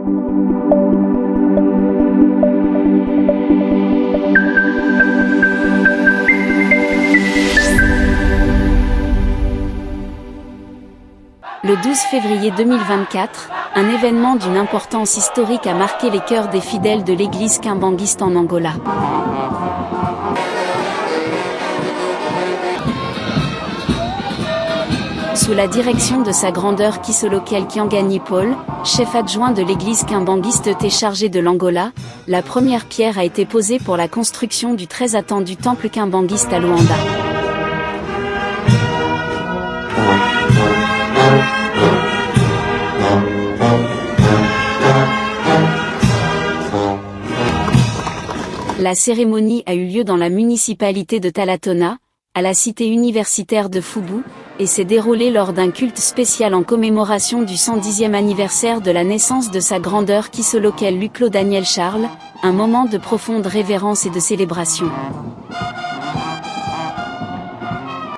Le 12 février 2024, un événement d'une importance historique a marqué les cœurs des fidèles de l'église kimbanguiste en Angola. Sous la direction de sa grandeur Kisolokel Kiangani Paul, chef adjoint de l'église kimbanguiste chargée de l'Angola, la première pierre a été posée pour la construction du très attendu temple kimbanguiste à Luanda. La cérémonie a eu lieu dans la municipalité de Talatona, à la cité universitaire de Fubu, et s'est déroulée lors d'un culte spécial en commémoration du 110e anniversaire de la naissance de sa grandeur Kisolokel Luclo Daniel Charles, un moment de profonde révérence et de célébration.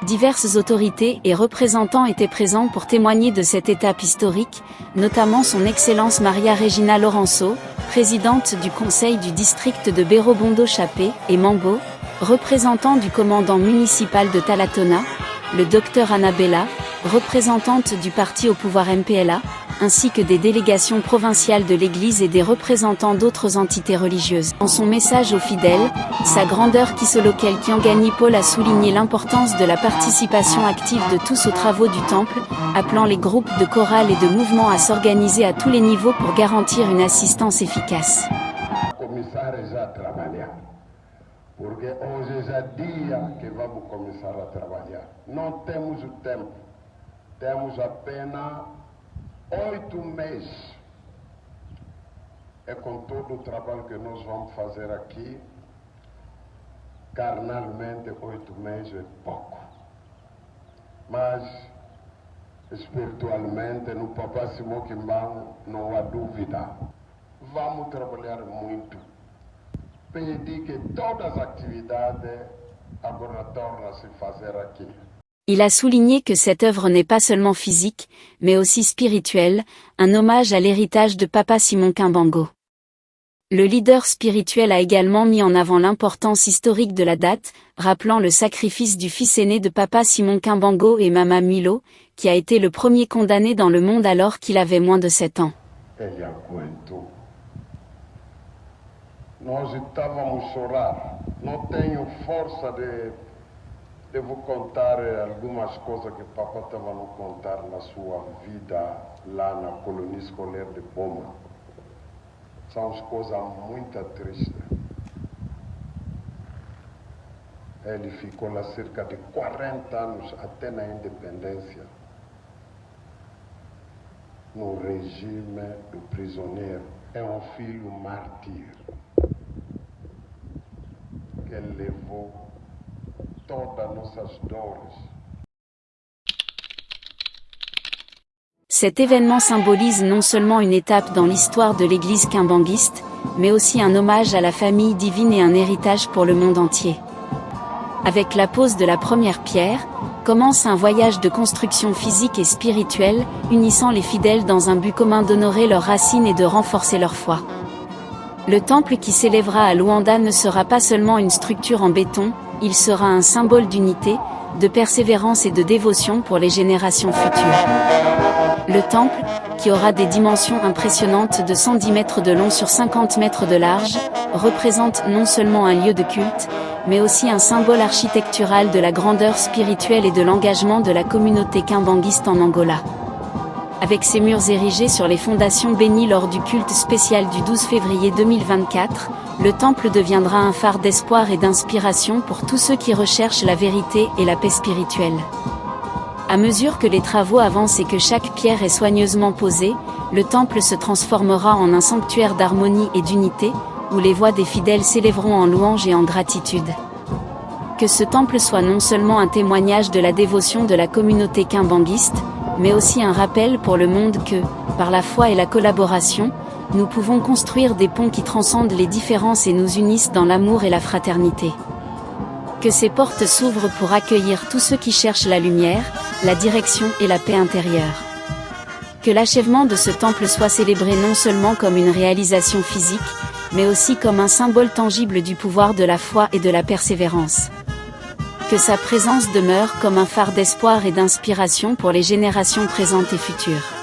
Diverses autorités et représentants étaient présents pour témoigner de cette étape historique, notamment son Excellence Maria Regina Lourenço, présidente du conseil du district de Berobondo-Chapé et Mambo, représentant du commandant municipal de Talatona, le Dr Annabella, représentante du parti au pouvoir MPLA, ainsi que des délégations provinciales de l'Église et des représentants d'autres entités religieuses. Dans son message aux fidèles, sa grandeur Kisolokel Kiangani Paul a souligné l'importance de la participation active de tous aux travaux du temple, appelant les groupes de chorale et de mouvements à s'organiser à tous les niveaux pour garantir une assistance efficace. Porque hoje já dia que vamos começar a trabalhar. Não temos o tempo, temos apenas 8 meses. É com todo o trabalho que nós vamos fazer aqui, carnalmente 8 meses é pouco. Mas espiritualmente no Papa Simão Kimbangu não há dúvida. Vamos trabalhar muito. Pedir que todas as actividades agora tornem a se fazer aqui. Il a souligné que cette œuvre n'est pas seulement physique, mais aussi spirituelle, un hommage à l'héritage de Papa Simon Kimbangu. Le leader spirituel a également mis en avant l'importance historique de la date, rappelant le sacrifice du fils aîné de Papa Simon Kimbangu et Mama Milo, qui a été le premier condamné dans le monde alors qu'il avait moins de 7 ans. Nós estávamos a chorar. Não tenho força de vos contar algumas coisas que papai estava a nos contar na sua vida lá na colônia escolar de Boma. São coisas muito tristes. Ele ficou lá cerca de 40 anos até na independência, no regime do prisioneiro. É um filho mártir. Elle levou todas nossas dores. Cet événement symbolise non seulement une étape dans l'histoire de l'église kimbanguiste, mais aussi un hommage à la famille divine et un héritage pour le monde entier. Avec la pose de la première pierre, commence un voyage de construction physique et spirituelle, unissant les fidèles dans un but commun d'honorer leurs racines et de renforcer leur foi. Le temple qui s'élèvera à Luanda ne sera pas seulement une structure en béton, il sera un symbole d'unité, de persévérance et de dévotion pour les générations futures. Le temple, qui aura des dimensions impressionnantes de 110 mètres de long sur 50 mètres de large, représente non seulement un lieu de culte, mais aussi un symbole architectural de la grandeur spirituelle et de l'engagement de la communauté kimbanguiste en Angola. Avec ses murs érigés sur les fondations bénies lors du culte spécial du 12 février 2024, le temple deviendra un phare d'espoir et d'inspiration pour tous ceux qui recherchent la vérité et la paix spirituelle. À mesure que les travaux avancent et que chaque pierre est soigneusement posée, le temple se transformera en un sanctuaire d'harmonie et d'unité, où les voix des fidèles s'élèveront en louange et en gratitude. Que ce temple soit non seulement un témoignage de la dévotion de la communauté kimbanguiste, mais aussi un rappel pour le monde que, par la foi et la collaboration, nous pouvons construire des ponts qui transcendent les différences et nous unissent dans l'amour et la fraternité. Que ces portes s'ouvrent pour accueillir tous ceux qui cherchent la lumière, la direction et la paix intérieure. Que l'achèvement de ce temple soit célébré non seulement comme une réalisation physique, mais aussi comme un symbole tangible du pouvoir de la foi et de la persévérance. Que sa présence demeure comme un phare d'espoir et d'inspiration pour les générations présentes et futures.